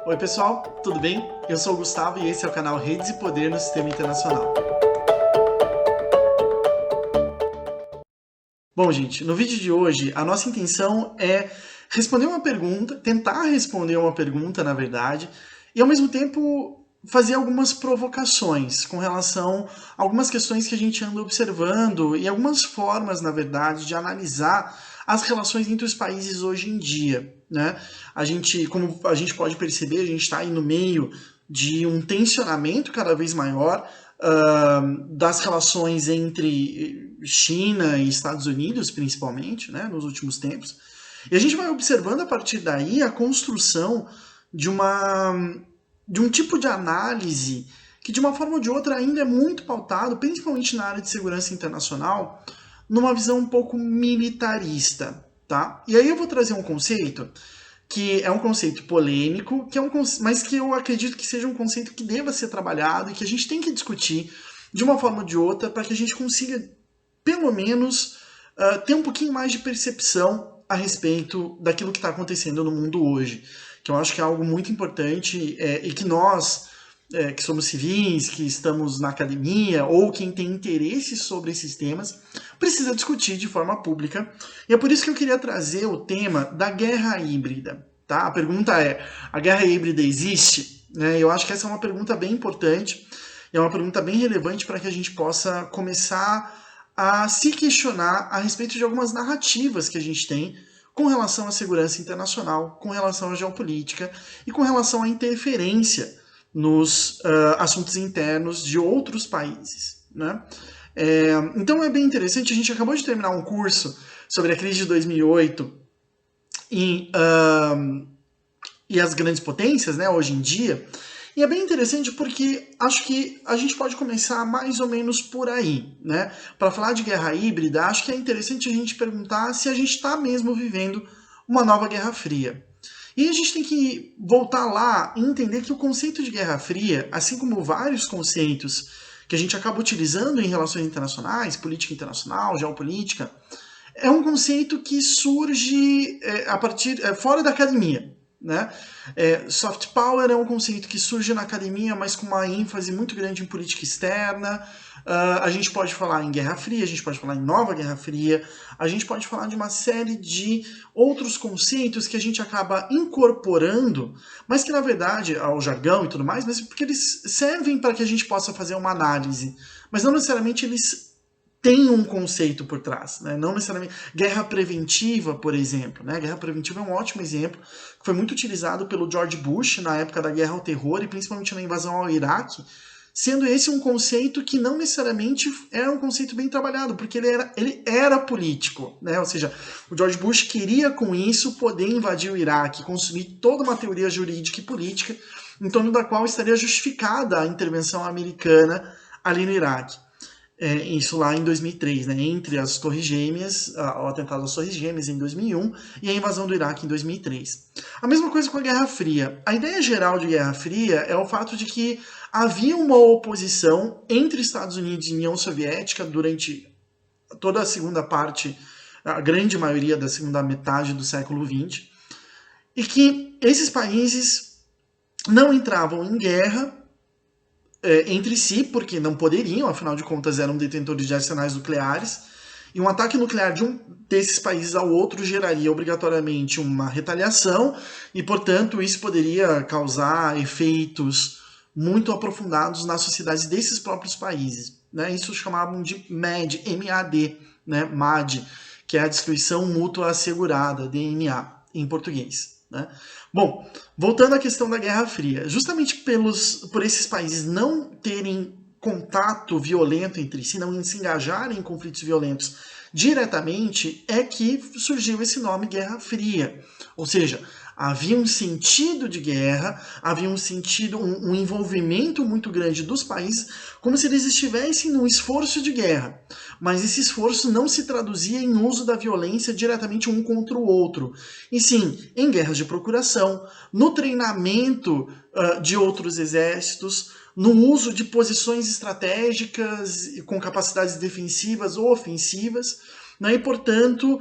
Oi pessoal, tudo bem? Eu sou o Gustavo e esse é o canal Redes e Poder no Sistema Internacional. Bom, gente, no vídeo de hoje a nossa intenção é responder uma pergunta, tentar responder uma pergunta, na verdade, e ao mesmo tempo fazer algumas provocações com relação a algumas questões que a gente anda observando e algumas formas, na verdade, de analisar as relações entre os países hoje em dia, né? Como a gente pode perceber, a gente está aí no meio de um tensionamento cada vez maior das relações entre China e Estados Unidos, principalmente, né, nos últimos tempos. E a gente vai observando a partir daí a construção de um tipo de análise que, de uma forma ou de outra, ainda é muito pautado, principalmente na área de segurança internacional, numa visão um pouco militarista, tá? E aí eu vou trazer um conceito que é um conceito polêmico, mas que eu acredito que seja um conceito que deva ser trabalhado e que a gente tem que discutir de uma forma ou de outra para que a gente consiga, pelo menos, ter um pouquinho mais de percepção a respeito daquilo que está acontecendo no mundo hoje, que eu acho que é algo muito importante e que nós, que somos civis, que estamos na academia ou quem tem interesse sobre esses temas, precisa discutir de forma pública. E é por isso que eu queria trazer o tema da guerra híbrida. Tá? A pergunta é, a guerra híbrida existe? Eu acho que essa é uma pergunta bem importante, é uma pergunta bem relevante para que a gente possa começar a se questionar a respeito de algumas narrativas que a gente tem com relação à segurança internacional, com relação à geopolítica e com relação à interferência nos assuntos internos de outros países, né? Então é bem interessante, a gente acabou de terminar um curso sobre a crise de 2008 e as grandes potências, né, hoje em dia, e é bem interessante porque acho que a gente pode começar mais ou menos por aí, né? Para falar de guerra híbrida, acho que é interessante a gente perguntar se a gente está mesmo vivendo uma nova Guerra Fria. E a gente tem que voltar lá e entender que o conceito de Guerra Fria, assim como vários conceitos que a gente acaba utilizando em relações internacionais, política internacional, geopolítica, é um conceito que surge a partir fora da academia. Né? Soft power é um conceito que surge na academia, mas com uma ênfase muito grande em política externa. A gente pode falar em Guerra Fria, a gente pode falar em Nova Guerra Fria, a gente pode falar de uma série de outros conceitos que a gente acaba incorporando, mas que na verdade, ao jargão e tudo mais, mas porque eles servem para que a gente possa fazer uma análise, mas não necessariamente eles tem um conceito por trás, né? Não necessariamente. Guerra preventiva, por exemplo, né? Guerra preventiva é um ótimo exemplo, que foi muito utilizado pelo George Bush na época da Guerra ao Terror e principalmente na invasão ao Iraque, sendo esse um conceito que não necessariamente era um conceito bem trabalhado, porque ele era político, né? Ou seja, o George Bush queria com isso poder invadir o Iraque, consumir toda uma teoria jurídica e política em torno da qual estaria justificada a intervenção americana ali no Iraque. Isso lá em 2003, né, entre as Torres Gêmeas, o atentado às Torres Gêmeas em 2001 e a invasão do Iraque em 2003. A mesma coisa com a Guerra Fria. A ideia geral de Guerra Fria é o fato de que havia uma oposição entre Estados Unidos e União Soviética durante toda a segunda parte, a grande maioria da segunda metade do século XX, e que esses países não entravam em guerra entre si, porque não poderiam, afinal de contas eram detentores de arsenais nucleares, e um ataque nuclear de um desses países ao outro geraria obrigatoriamente uma retaliação, e portanto isso poderia causar efeitos muito aprofundados nas sociedades desses próprios países. Né? Isso chamavam de MAD, M-A-D, né? MAD, que é a destruição mútua assegurada, DMA, em português. Né? Bom, voltando à questão da Guerra Fria, justamente por esses países não terem contato violento entre si, não se engajarem em conflitos violentos diretamente, é que surgiu esse nome Guerra Fria. Ou seja, havia um sentido de guerra, havia um sentido, um envolvimento muito grande dos países, como se eles estivessem num esforço de guerra. Mas esse esforço não se traduzia em uso da violência diretamente um contra o outro. E sim, em guerras de procuração, no treinamento de outros exércitos, no uso de posições estratégicas com capacidades defensivas ou ofensivas, né? E, portanto,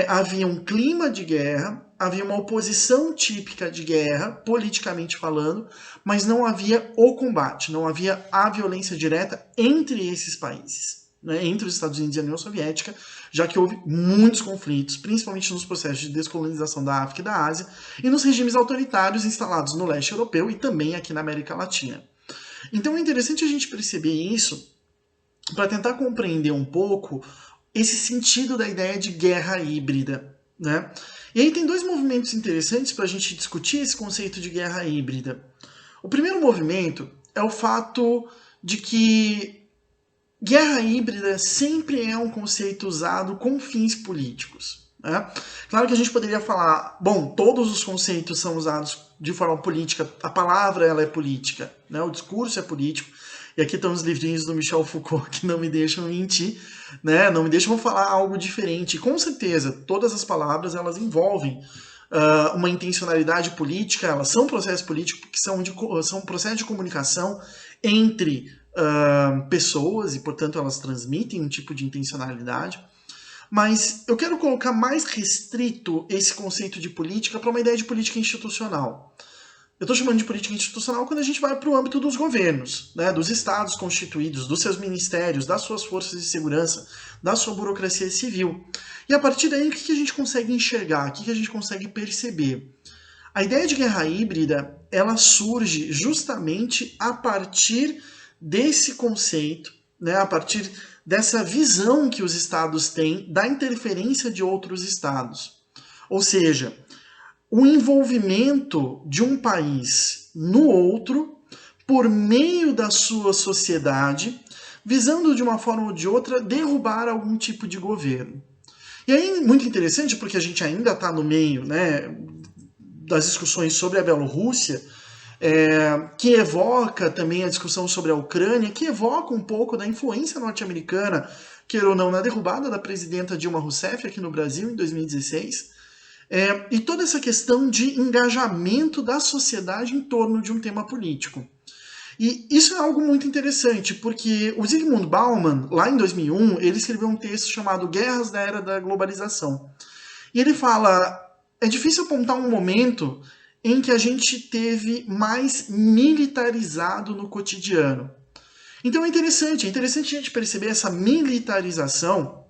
havia um clima de guerra, havia uma oposição típica de guerra, politicamente falando, mas não havia o combate, não havia a violência direta entre esses países, né? Entre os Estados Unidos e a União Soviética, já que houve muitos conflitos, principalmente nos processos de descolonização da África e da Ásia, e nos regimes autoritários instalados no leste europeu e também aqui na América Latina. Então é interessante a gente perceber isso para tentar compreender um pouco esse sentido da ideia de guerra híbrida, né? E aí tem dois movimentos interessantes para a gente discutir esse conceito de guerra híbrida. O primeiro movimento é o fato de que guerra híbrida sempre é um conceito usado com fins políticos, né? Claro que a gente poderia falar, bom, todos os conceitos são usados de forma política, a palavra ela é política, né? O discurso é político. E aqui estão os livrinhos do Michel Foucault que não me deixam mentir, né? Não me deixam falar algo diferente. E, com certeza, todas as palavras elas envolvem uma intencionalidade política, elas são processos políticos, porque são processos de comunicação entre pessoas e, portanto, elas transmitem um tipo de intencionalidade. Mas eu quero colocar mais restrito esse conceito de política para uma ideia de política institucional. Eu estou chamando de política institucional quando a gente vai para o âmbito dos governos, né, dos estados constituídos, dos seus ministérios, das suas forças de segurança, da sua burocracia civil. E a partir daí, o que a gente consegue enxergar? O que a gente consegue perceber? A ideia de guerra híbrida, ela surge justamente a partir desse conceito, né, a partir dessa visão que os estados têm da interferência de outros estados. Ou seja, o envolvimento de um país no outro por meio da sua sociedade, visando de uma forma ou de outra derrubar algum tipo de governo. E aí, muito interessante, porque a gente ainda está no meio, né, das discussões sobre a Bielorrússia, que evoca também a discussão sobre a Ucrânia, que evoca um pouco da influência norte-americana, queira ou não, na derrubada da presidenta Dilma Rousseff aqui no Brasil em 2016, e toda essa questão de engajamento da sociedade em torno de um tema político. E isso é algo muito interessante, porque o Zygmunt Bauman, lá em 2001, ele escreveu um texto chamado Guerras da Era da Globalização. E ele fala, é difícil apontar um momento em que a gente teve mais militarizado no cotidiano. Então é interessante a gente perceber essa militarização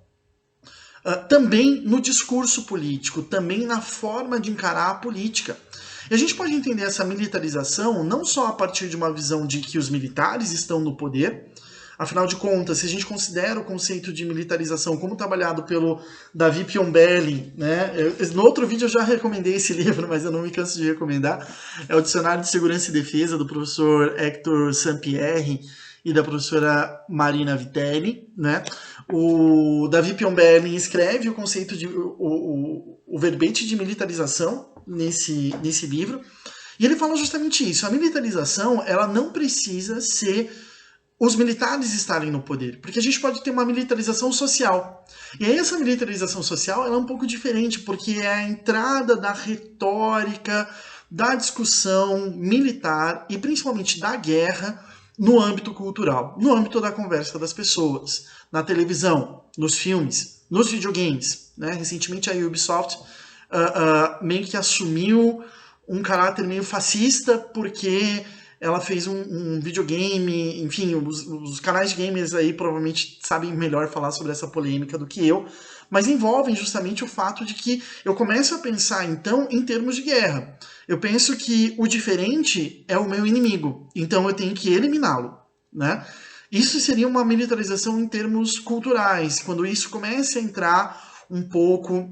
também no discurso político, também na forma de encarar a política. E a gente pode entender essa militarização não só a partir de uma visão de que os militares estão no poder, afinal de contas, se a gente considera o conceito de militarização como trabalhado pelo Davi Piombelli, né? No outro vídeo eu já recomendei esse livro, mas eu não me canso de recomendar, é o Dicionário de Segurança e Defesa, do professor Hector Sampierre e da professora Marina Vitelli, né? O Davi Piombelli escreve o conceito de o verbete de militarização nesse livro, e ele fala justamente isso. A militarização, ela não precisa ser os militares estarem no poder, porque a gente pode ter uma militarização social. E aí essa militarização social ela é um pouco diferente, porque é a entrada da retórica, da discussão militar e principalmente da guerra no âmbito cultural, no âmbito da conversa das pessoas, na televisão, nos filmes, nos videogames, né? Recentemente a Ubisoft meio que assumiu um caráter meio fascista porque ela fez um videogame, enfim, os canais de gamers aí provavelmente sabem melhor falar sobre essa polêmica do que eu, mas envolvem justamente o fato de que eu começo a pensar, então, em termos de guerra. Eu penso que o diferente é o meu inimigo, então eu tenho que eliminá-lo, né? Isso seria uma militarização em termos culturais, quando isso começa a entrar um pouco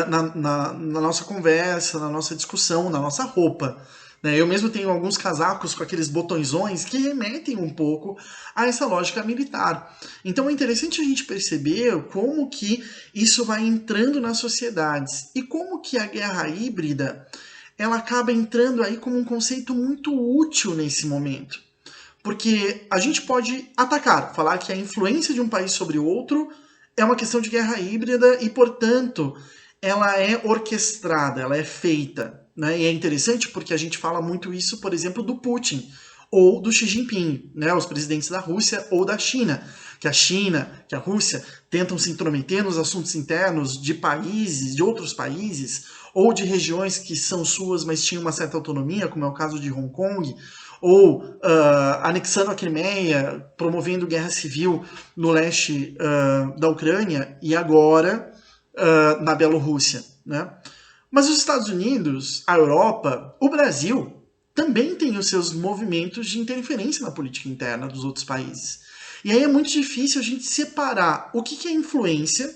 na nossa conversa, na nossa discussão, na nossa roupa. Eu mesmo tenho alguns casacos com aqueles botõezões que remetem um pouco a essa lógica militar. Então é interessante a gente perceber como que isso vai entrando nas sociedades e como que a guerra híbrida ela acaba entrando aí como um conceito muito útil nesse momento. Porque a gente pode atacar, falar que a influência de um país sobre o outro é uma questão de guerra híbrida e, portanto, ela é orquestrada, ela é feita. Né? E é interessante porque a gente fala muito isso, por exemplo, do Putin. ou do Xi Jinping, né, os presidentes da Rússia ou da China, que a Rússia tentam se intrometer nos assuntos internos de países, de outros países, ou de regiões que são suas, mas tinham uma certa autonomia, como é o caso de Hong Kong, ou anexando a Crimeia, promovendo guerra civil no leste da Ucrânia e agora na Bielorrússia, né? Mas os Estados Unidos, a Europa, o Brasil também tem os seus movimentos de interferência na política interna dos outros países. E aí é muito difícil a gente separar o que é influência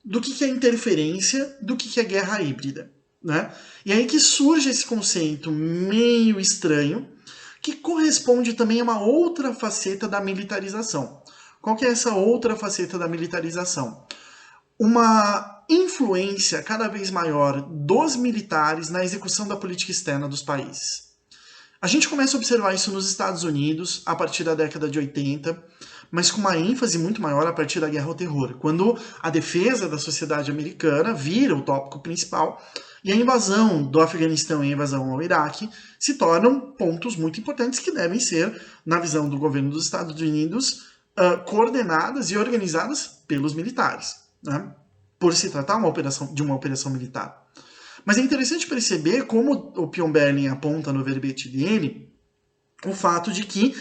do que é interferência, do que é guerra híbrida, né? E aí que surge esse conceito meio estranho, que corresponde também a uma outra faceta da militarização. Qual que é essa outra faceta da militarização? Uma influência cada vez maior dos militares na execução da política externa dos países. A gente começa a observar isso nos Estados Unidos a partir da década de 80, mas com uma ênfase muito maior a partir da Guerra ao Terror, quando a defesa da sociedade americana vira o tópico principal e a invasão do Afeganistão e a invasão ao Iraque se tornam pontos muito importantes que devem ser, na visão do governo dos Estados Unidos, coordenadas e organizadas pelos militares, né? Por se tratar de uma operação militar. Mas é interessante perceber como o Pion Berlin aponta no verbete dele o fato de que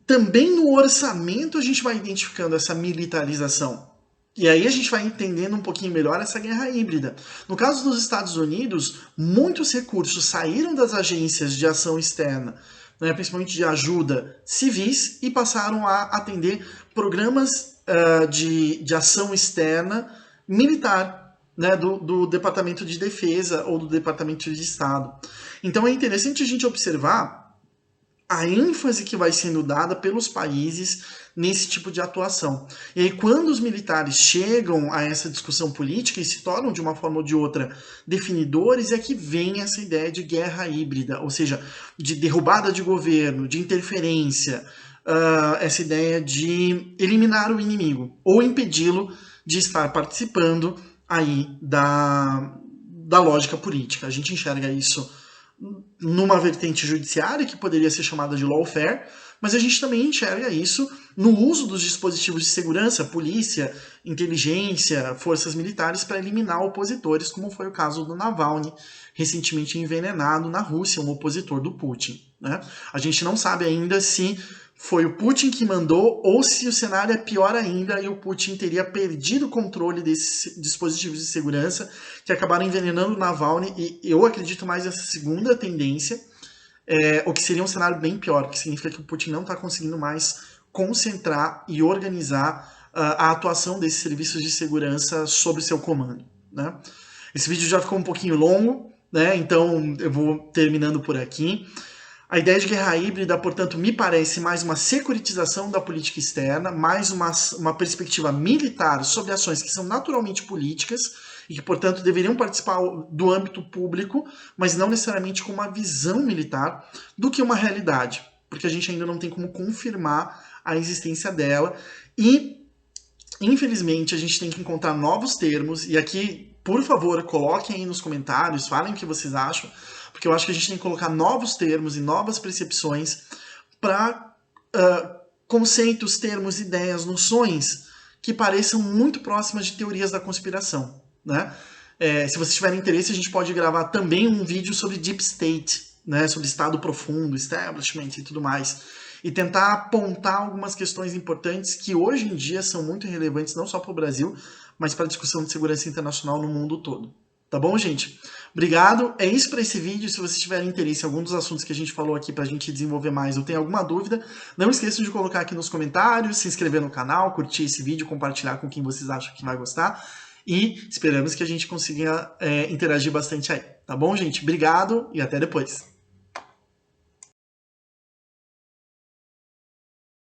também no orçamento a gente vai identificando essa militarização. E aí a gente vai entendendo um pouquinho melhor essa guerra híbrida. No caso dos Estados Unidos, muitos recursos saíram das agências de ação externa, né, principalmente de ajuda civis, e passaram a atender programas de ação externa militar, né, do Departamento de Defesa ou do Departamento de Estado. Então é interessante a gente observar a ênfase que vai sendo dada pelos países nesse tipo de atuação. E aí, quando os militares chegam a essa discussão política e se tornam, de uma forma ou de outra, definidores, é que vem essa ideia de guerra híbrida, ou seja, de derrubada de governo, de interferência, essa ideia de eliminar o inimigo, ou impedi-lo de estar participando aí da lógica política. A gente enxerga isso numa vertente judiciária, que poderia ser chamada de lawfare, mas a gente também enxerga isso no uso dos dispositivos de segurança, polícia, inteligência, forças militares, para eliminar opositores, como foi o caso do Navalny, recentemente envenenado na Rússia, um opositor do Putin, né? A gente não sabe ainda se foi o Putin que mandou ou se o cenário é pior ainda e o Putin teria perdido o controle desses dispositivos de segurança que acabaram envenenando o Navalny, e eu acredito mais nessa segunda tendência, o que seria um cenário bem pior, que significa que o Putin não está conseguindo mais concentrar e organizar a atuação desses serviços de segurança sob seu comando, né? Esse vídeo já ficou um pouquinho longo, né? Então eu vou terminando por aqui. A ideia de guerra híbrida, portanto, me parece mais uma securitização da política externa, mais uma perspectiva militar sobre ações que são naturalmente políticas e que, portanto, deveriam participar do âmbito público, mas não necessariamente com uma visão militar, do que uma realidade, porque a gente ainda não tem como confirmar a existência dela e, infelizmente, a gente tem que encontrar novos termos, e aqui, por favor, coloquem aí nos comentários, falem o que vocês acham, porque eu acho que a gente tem que colocar novos termos e novas percepções para conceitos, termos, ideias, noções que pareçam muito próximas de teorias da conspiração, né? Se vocês tiverem interesse, a gente pode gravar também um vídeo sobre Deep State, né? Sobre Estado Profundo, Establishment e tudo mais, e tentar apontar algumas questões importantes que hoje em dia são muito relevantes, não só para o Brasil, mas para a discussão de segurança internacional no mundo todo. Tá bom, gente? Obrigado. É isso para esse vídeo. Se vocês tiverem interesse em algum dos assuntos que a gente falou aqui para a gente desenvolver mais, ou tem alguma dúvida, não esqueçam de colocar aqui nos comentários, se inscrever no canal, curtir esse vídeo, compartilhar com quem vocês acham que vai gostar. E esperamos que a gente consiga interagir bastante aí. Tá bom, gente? Obrigado e até depois.